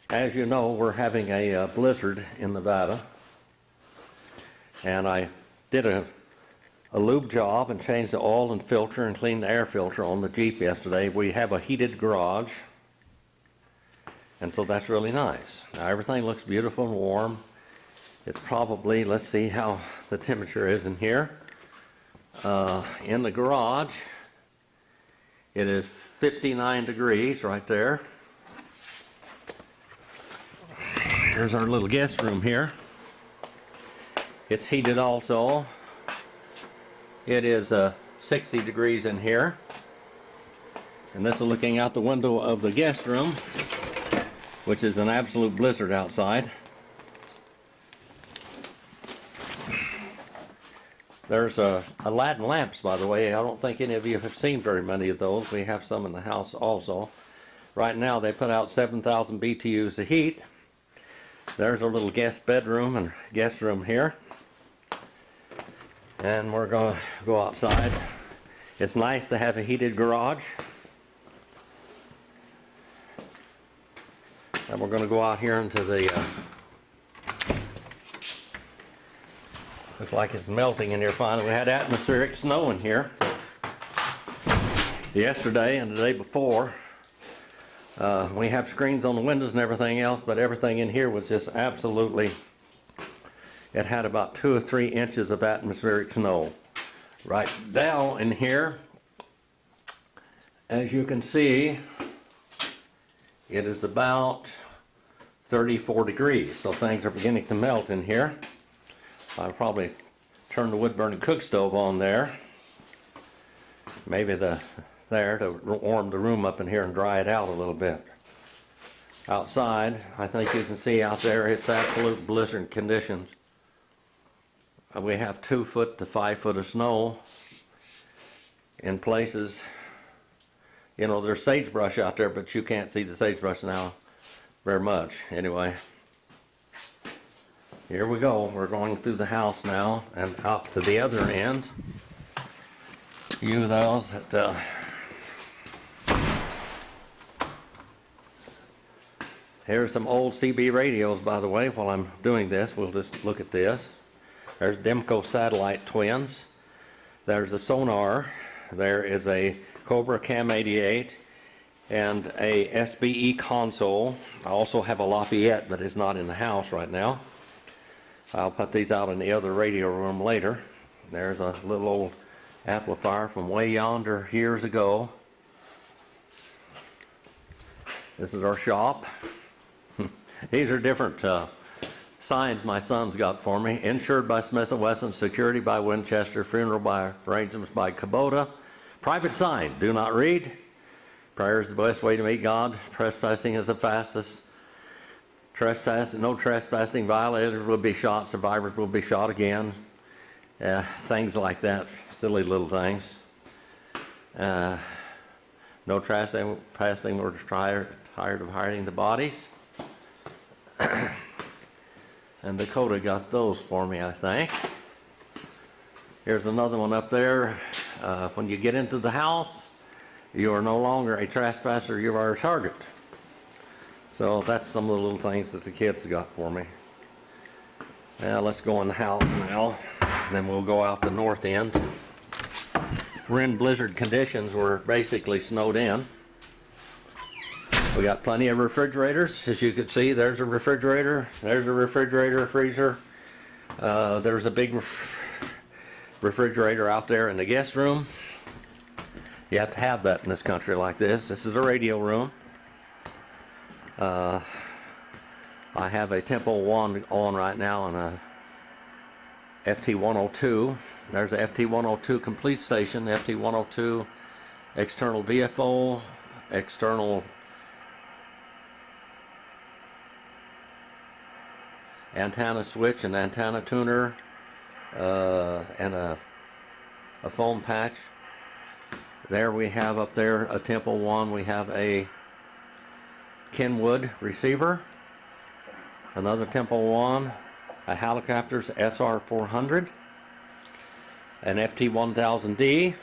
As you know, we're having a blizzard in Nevada, and I did a lube job and changed the oil and filter and cleaned the air filter on the Jeep yesterday. We have a heated garage, and so that's really nice. Now everything looks beautiful and warm. It's probably, let's see how the temperature is in here. In the garage, it is 59 degrees right there. Here's our little guest room here. It's heated also. It is 60 degrees in here. And this is looking out the window of the guest room, which is an absolute blizzard outside. There's Aladdin lamps, by the way. I don't think any of you have seen very many of those. We have some in the house also. Right now they put out 7,000 BTUs of heat. There's our little guest bedroom and guest room here. And we're going to go outside. It's nice to have a heated garage. And we're going to go out here into the... looks like it's melting in here finally. We had atmospheric snow in here yesterday and the day before. We have screens on the windows and everything else, but everything in here was just absolutely, it had about 2 or 3 inches of atmospheric snow. Right now in here, as you can see, it is about 34 degrees, so things are beginning to melt in here. I'll probably turn the wood burning cook stove on there. Maybe there to warm the room up in here and dry it out a little bit. Outside, I think you can see out there, it's absolute blizzard conditions. We have 2 foot to 5 foot of snow in places. You know, there's sagebrush out there, but you can't see the sagebrush now very much. Anyway, here we go. We're going through the house now and out to the other end. You those that here's some old CB radios, by the way. While I'm doing this, we'll just look at this. There's Demco satellite twins. There's a sonar. There is a Cobra Cam 88 and a SBE console. I also have a Lafayette, but it's not in the house right now. I'll put these out in the other radio room later. There's a little old amplifier from way yonder years ago. This is our shop. These are different signs my son's got for me. Insured by Smith & Wesson, security by Winchester, funeral by arrangements by Kubota. Private sign, do not read. Prayer is the best way to meet God. Trespassing is the fastest. No trespassing. Violators will be shot. Survivors will be shot again. Things like that. Silly little things. No trespassing. We're tired of hiding the bodies. And Dakota got those for me, I think. Here's another one up there. When you get into the house, you are no longer a trespasser, you are a target. So that's some of the little things that the kids got for me. Now let's go in the house now, and then we'll go out the north end. We're in blizzard conditions. We're basically snowed in. We got plenty of refrigerators. As you can see, there's a refrigerator, freezer. There's a big refrigerator out there in the guest room. You have to have that in this country like this. This is a radio room. I have a Tempo 1 on right now and a FT102. There's a FT102 complete station, FT102 external VFO, external antenna switch and antenna tuner, and a foam patch. There we have up there a Tempo 1. We have a Kenwood receiver, another Tempo 1, a Helicopters SR400, an FT1000D,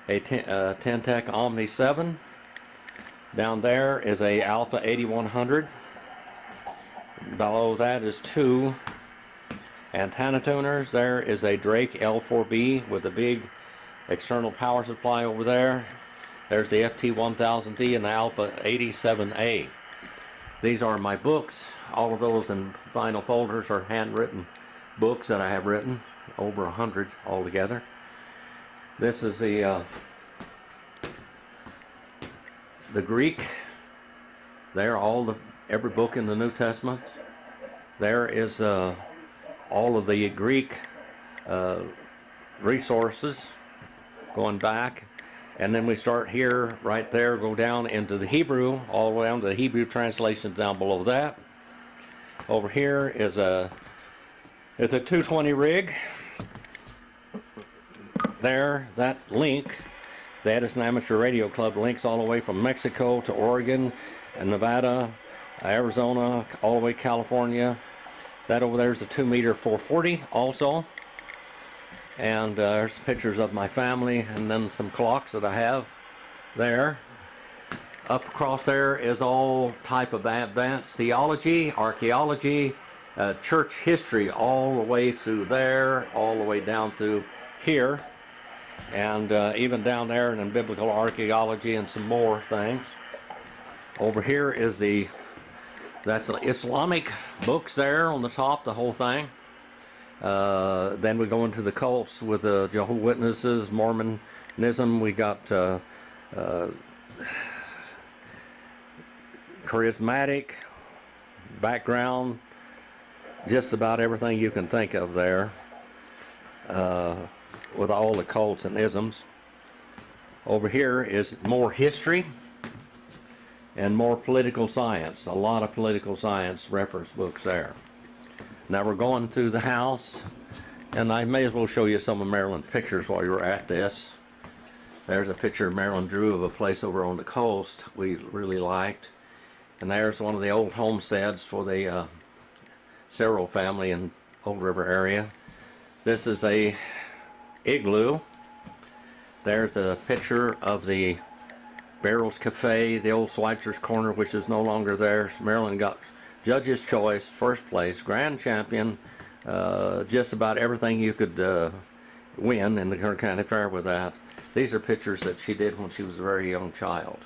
a Ten-Tech Omni 7. Down there is a Alpha 8100 Below that is two antenna tuners. There is a Drake L4B with a big external power supply over there. There's the FT1000D and the Alpha 87A. These are my books. All of those in vinyl folders are handwritten books that I have written, over 100 altogether. This is the Greek. There, every book in the New Testament. There is all of the Greek resources going back, and then we start here, right there, go down into the Hebrew, all the way down to the Hebrew translations down below that. Over here is it's a 220 rig. There, that link, the Edison Amateur Radio Club links all the way from Mexico to Oregon and Nevada, Arizona, all the way California. That over there is the 2-meter 440 also. And there's pictures of my family and then some clocks that I have there. Up across there is all type of advanced theology, archaeology, church history, all the way through there, all the way down through here, and even down there, and then biblical archaeology and some more things. Over here is that's the Islamic books there on the top, the whole thing. Then we go into the cults with the Jehovah's Witnesses, Mormonism. We got charismatic background, just about everything you can think of there, with all the cults and isms. Over here is more history and more political science. A lot of political science reference books there. Now we're going to the house, and I may as well show you some of Marilyn's pictures while you're at this. There's a picture Marilyn drew of a place over on the coast we really liked. And there's one of the old homesteads for the Cerro family in Old River area. This is a igloo. There's a picture of the Barrels Cafe, the old Schweitzer's Corner, which is no longer there. Marilyn got Judge's Choice, first place, grand champion, just about everything you could win in the Kern County Fair with that. These are pictures that she did when she was a very young child.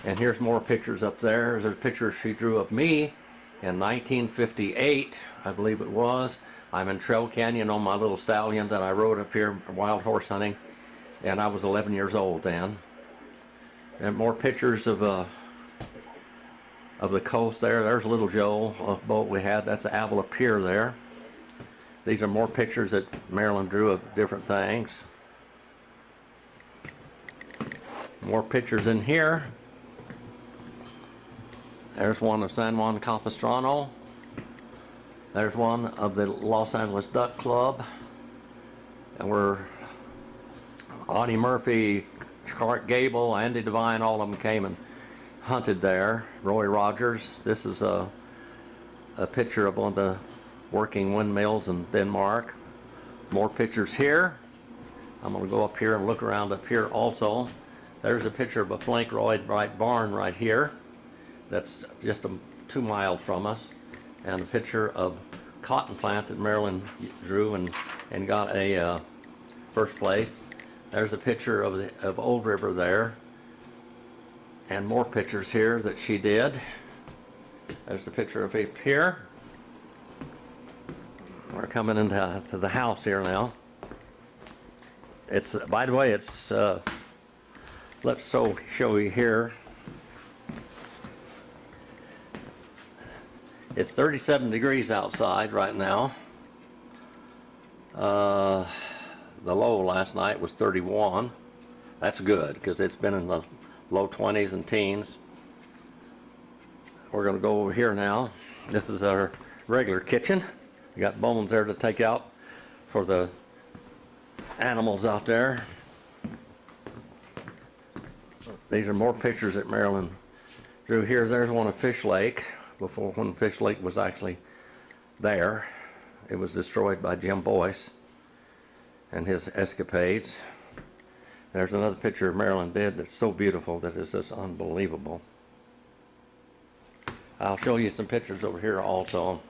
And here's more pictures up there. There's a picture she drew of me in 1958, I believe it was. I'm in Trail Canyon on my little stallion that I rode up here wild horse hunting, and I was 11 years old then. And more pictures of the coast there. There's Little Joe, a boat we had. That's the Avila Pier there. These are more pictures that Marilyn drew of different things. More pictures in here. There's one of San Juan Capistrano. There's one of the Los Angeles Duck Club. And we're Audie Murphy, Clark Gable, Andy Devine, all of them came and hunted there. Roy Rogers. This is a picture of one of the working windmills in Denmark. More pictures here. I'm going to go up here and look around up here also. There's a picture of a Flank Lloyd Wright barn right here. That's just 2 miles from us. And a picture of cotton plant that Marilyn drew and got a first place. There's a picture of Old River there. And more pictures here that she did. There's a picture of it here. We're coming into the house here now. It's, by the way, it's, let's show you here. It's 37 degrees outside right now. The low last night was 31. That's good because it's been in the low 20s and teens. We're going to go over here now. This is our regular kitchen. We got bones there to take out for the animals out there. These are more pictures that Marilyn drew here. There's one of Fish Lake. Before, when Fish Lake was actually there, it was destroyed by Jim Boyce and his escapades. There's another picture of Marilyn did that's so beautiful that it's just unbelievable. I'll show you some pictures over here also.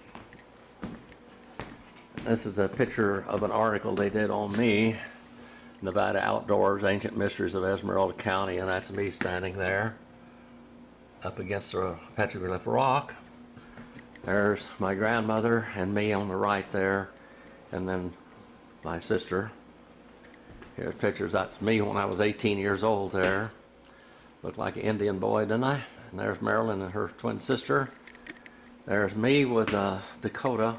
This is a picture of an article they did on me, Nevada Outdoors, Ancient Mysteries of Esmeralda County, and that's me standing there up against a petroglyph rock. There's my grandmother and me on the right there, and then my sister. Here's pictures. That's me when I was 18 years old there. Looked like an Indian boy, didn't I? And there's Marilyn and her twin sister. There's me with Dakota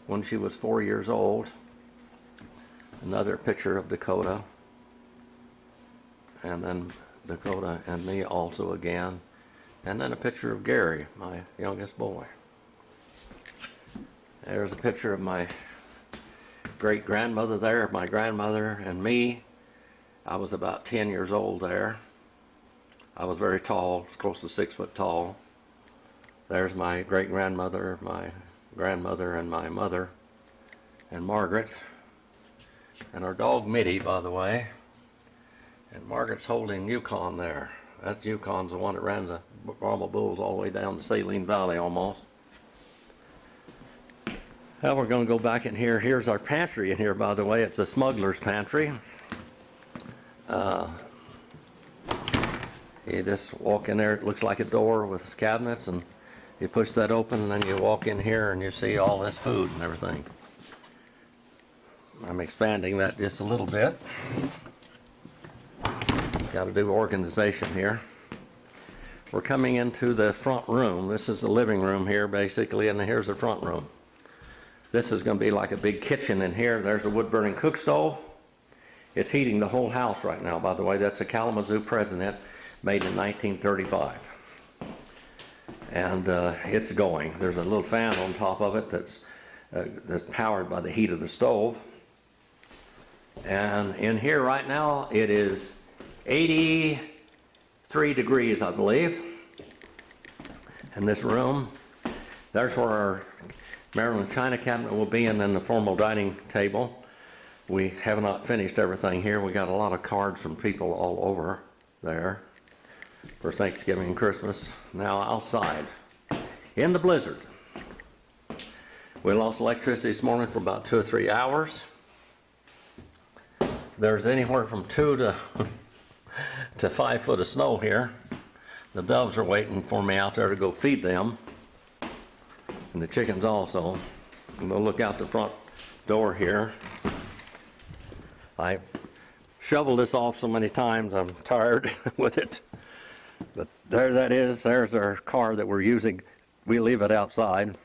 when she was 4 years old. Another picture of Dakota. And then Dakota and me also again. And then a picture of Gary, my youngest boy. There's a picture of my great-grandmother there, my grandmother and me. I was about 10 years old there. I was very tall, close to 6 foot tall. There's my great-grandmother, my grandmother, and my mother, and Margaret. And our dog Mitty, by the way. And Margaret's holding Yukon there. That Yukon's the one that ran the Brahma Bulls all the way down the Saline Valley almost. Now we're going to go back in here. Here's our pantry in here, by the way. It's a smuggler's pantry. You just walk in there. It looks like a door with cabinets, and you push that open, and then you walk in here, and you see all this food and everything. I'm expanding that just a little bit. Got to do organization here. We're coming into the front room. This is the living room here, basically, and here's the front room. This is going to be like a big kitchen in here. There's a wood-burning cook stove. It's heating the whole house right now, by the way. That's a Kalamazoo President made in 1935. And it's going. There's a little fan on top of it that's powered by the heat of the stove. And in here right now, it is 83 degrees, I believe. In this room, there's where our Maryland china cabinet will be, and then the formal dining table. We have not finished everything here. We got a lot of cards from people all over there for Thanksgiving and Christmas. Now outside, in the blizzard. We lost electricity this morning for about 2 or 3 hours. There's anywhere from 2 to 5 foot of snow here. The doves are waiting for me out there to go feed them. And the chickens also. And we'll look out the front door here. I shoveled this off so many times, I'm tired with it. But there that is. There's our car that we're using. We leave it outside.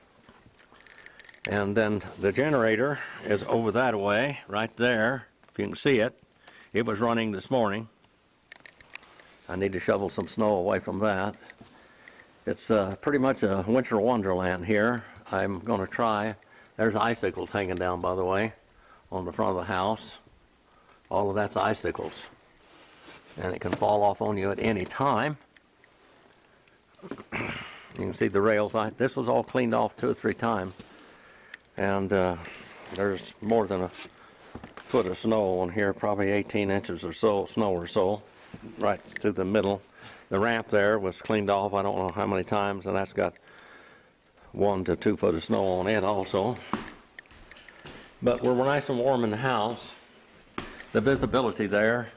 And then the generator is over that way, right there. If you can see it. It was running this morning. I need to shovel some snow away from that. It's pretty much a winter wonderland here. I'm going to try. There's icicles hanging down, by the way, on the front of the house. All of that's icicles. And it can fall off on you at any time. You can see the rails. This was all cleaned off 2 or 3 times. And there's more than a foot of snow on here, probably 18 inches or so, snow or so, right through the middle. The ramp there was cleaned off, I don't know how many times, and that's got 1 to 2 foot of snow on it also. But we're nice and warm in the house. The visibility there,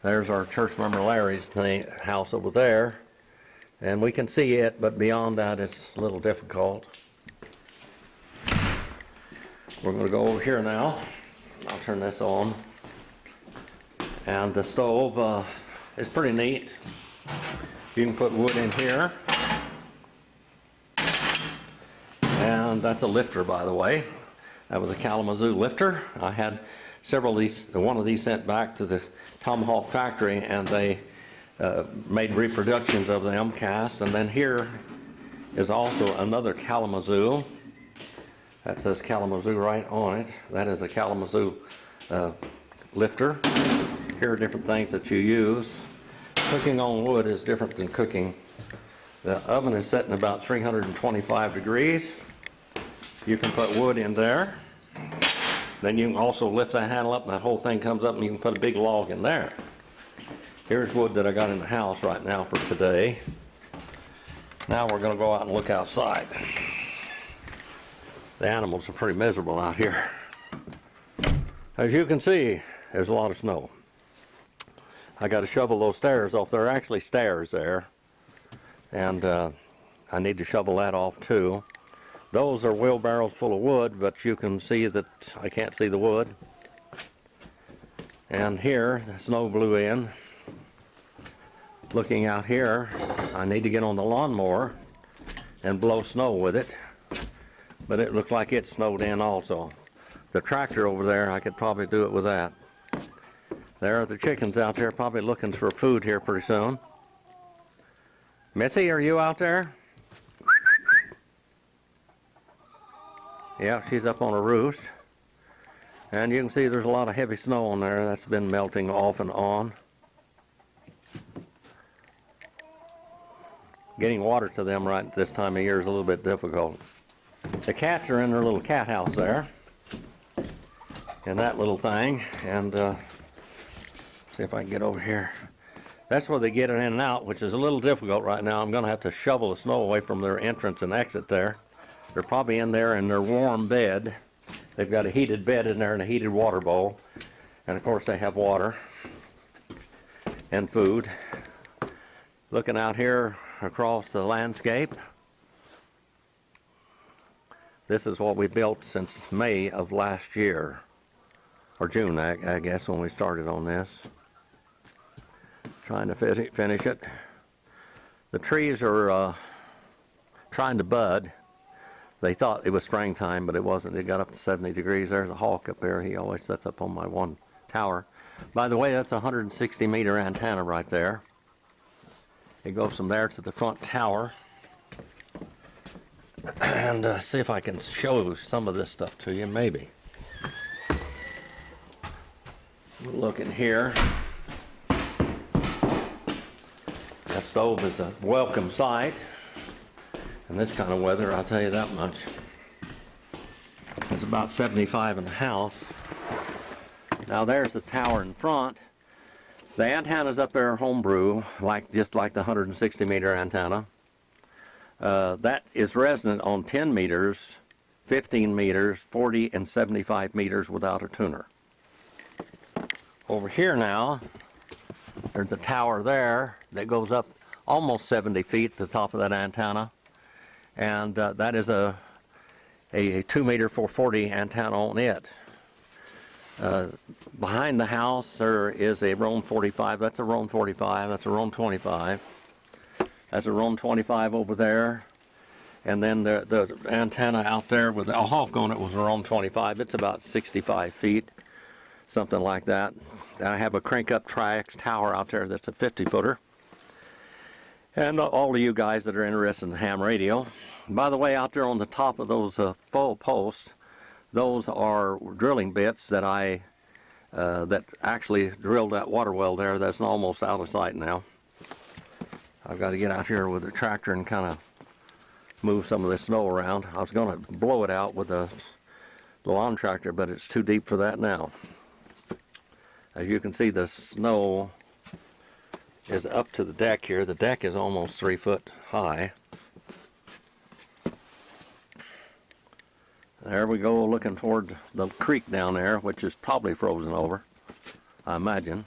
there's our church member Larry's house over there, and we can see it, but beyond that it's a little difficult. We're going to go over here now. I'll turn this on. And the stove is pretty neat. You can put wood in here. And that's a lifter, by the way. That was a Kalamazoo lifter. I had several of these, one of these sent back to the Tomahawk factory, and they made reproductions of them cast. And then here is also another Kalamazoo. That says Kalamazoo right on it. That is a Kalamazoo lifter. Here are different things that you use. Cooking on wood is different than cooking. The oven is set in about 325 degrees. You can put wood in there. Then you can also lift that handle up and that whole thing comes up and you can put a big log in there. Here's wood that I got in the house right now for today. Now we're going to go out and look outside. The animals are pretty miserable out here. As you can see, there's a lot of snow. I got to shovel those stairs off. There are actually stairs there, and I need to shovel that off too. Those are wheelbarrows full of wood, but you can see that I can't see the wood. And here, the snow blew in. Looking out here, I need to get on the lawnmower and blow snow with it, but it looked like it snowed in also. The tractor over there, I could probably do it with that. There are the chickens out there, probably looking for food here pretty soon. Missy, are you out there? Yeah, she's up on a roost. And you can see there's a lot of heavy snow on there that's been melting off and on. Getting water to them right this time of year is a little bit difficult. The cats are in their little cat house there, in that little thing, and see if I can get over here. That's where they get in and out, which is a little difficult right now. I'm going to have to shovel the snow away from their entrance and exit there. They're probably in there in their warm bed. They've got a heated bed in there and a heated water bowl, and of course they have water and food. Looking out here across the landscape, this is what we built since May of last year, or June, I guess, when we started on this. Trying to finish it. The trees are trying to bud. They thought it was springtime, but it wasn't. It got up to 70 degrees. There's a hawk up there. He always sits up on my one tower. By the way, that's a 160-meter antenna right there. It goes from there to the front tower. And see if I can show some of this stuff to you, maybe. Look in here. That stove is a welcome sight. In this kind of weather, I'll tell you that much. It's about 75 in the house. Now there's the tower in front. The antennas up there are homebrew, just like the 160-meter antenna. That is resonant on 10 meters, 15 meters, 40, and 75 meters without a tuner. Over here now, there's a tower there that goes up almost 70 feet to the top of that antenna. And that is a 2-meter 440 antenna on it. Behind the house there is a Roam 45. That's a Roam 45. That's a Roam 25. That's a Roam 25 over there. And then the antenna out there with a hawk on it was a Roam 25. It's about 65 feet, something like that. I have a crank-up triax tower out there that's a 50-footer. And all of you guys that are interested in ham radio. By the way, out there on the top of those full posts, those are drilling bits that that actually drilled that water well there. That's almost out of sight now. I've got to get out here with the tractor and kind of move some of this snow around. I was going to blow it out with the lawn tractor, but it's too deep for that now. As you can see, the snow is up to the deck here. The deck is almost 3 foot high. There we go, looking toward the creek down there, which is probably frozen over, I imagine.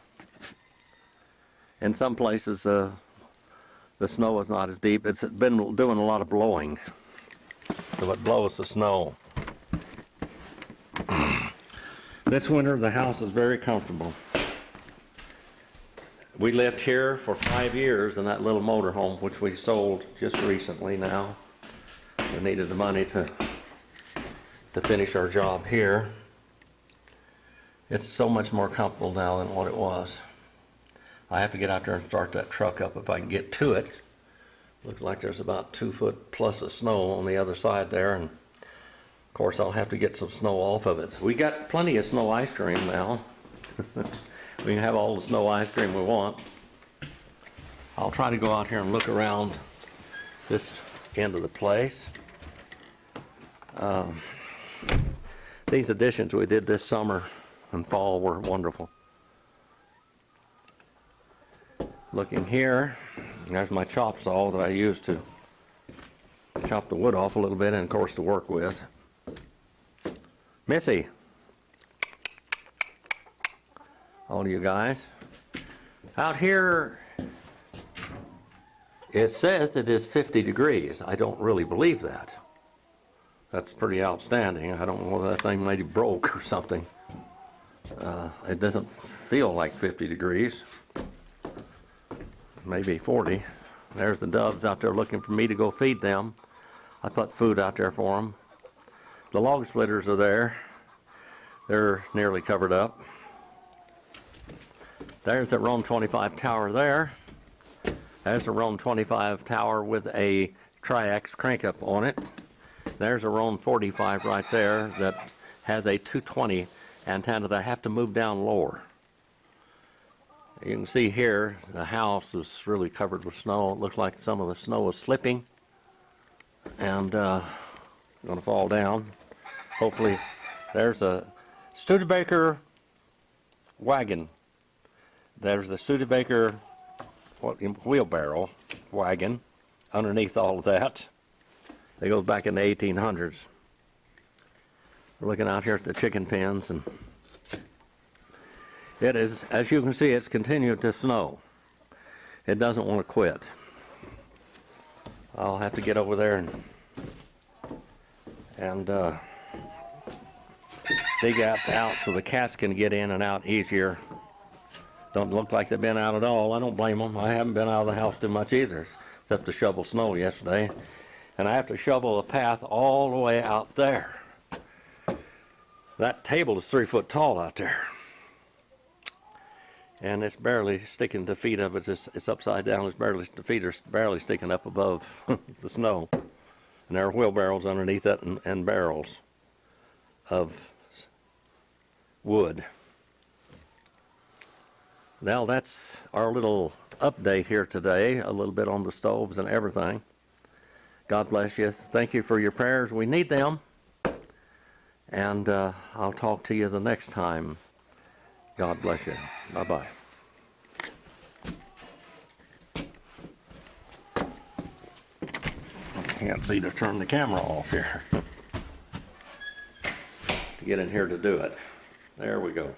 In some places, the snow is not as deep. It's been doing a lot of blowing, so it blows the snow. This winter, the house is very comfortable. We lived here for 5 years in that little motorhome, which we sold just recently now. We needed the money to finish our job here. It's so much more comfortable now than what it was. I have to get out there and start that truck up if I can get to it. Looks like there's about 2 foot plus of snow on the other side there, and of course I'll have to get some snow off of it. We got plenty of snow ice cream now. We can have all the snow ice cream we want. I'll try to go out here and look around this end of the place. These additions we did this summer and fall were wonderful. Looking here, there's my chop saw that I used to chop the wood off a little bit, and of course to work with. Missy, all of you guys. Out here, it says it is 50 degrees. I don't really believe that. That's pretty outstanding. I don't know whether that thing maybe broke or something. It doesn't feel like 50 degrees. Maybe 40. There's the doves out there looking for me to go feed them. I put food out there for them. The log splitters are there. They're nearly covered up. There's the Rome 25 tower there. There's a Rome 25 tower with a triax crank up on it. There's a Rome 45 right there that has a 220 antenna that I have to move down lower. You can see here the house is really covered with snow. It looks like some of the snow is slipping and going to fall down. Hopefully, there's a Studebaker wagon. There's the Studebaker wheelbarrow wagon underneath all of that. It goes back in the 1800s. We're looking out here at the chicken pens, and it is, as you can see, it's continued to snow. It doesn't want to quit. I'll have to get over there and dig out so the cats can get in and out easier. Don't look like they've been out at all. I don't blame them. I haven't been out of the house too much either, except to shovel snow yesterday. And I have to shovel a path all the way out there. That table is 3 foot tall out there. And it's barely sticking, the feet of it, it's upside down. The feet are barely sticking up above the snow. And there are wheelbarrows underneath it and barrels of wood. Now that's our little update here today, a little bit on the stoves and everything. God bless you. Thank you for your prayers. We need them. And I'll talk to you the next time. God bless you. Bye-bye. I can't see to turn the camera off here. To get in here to do it. There we go.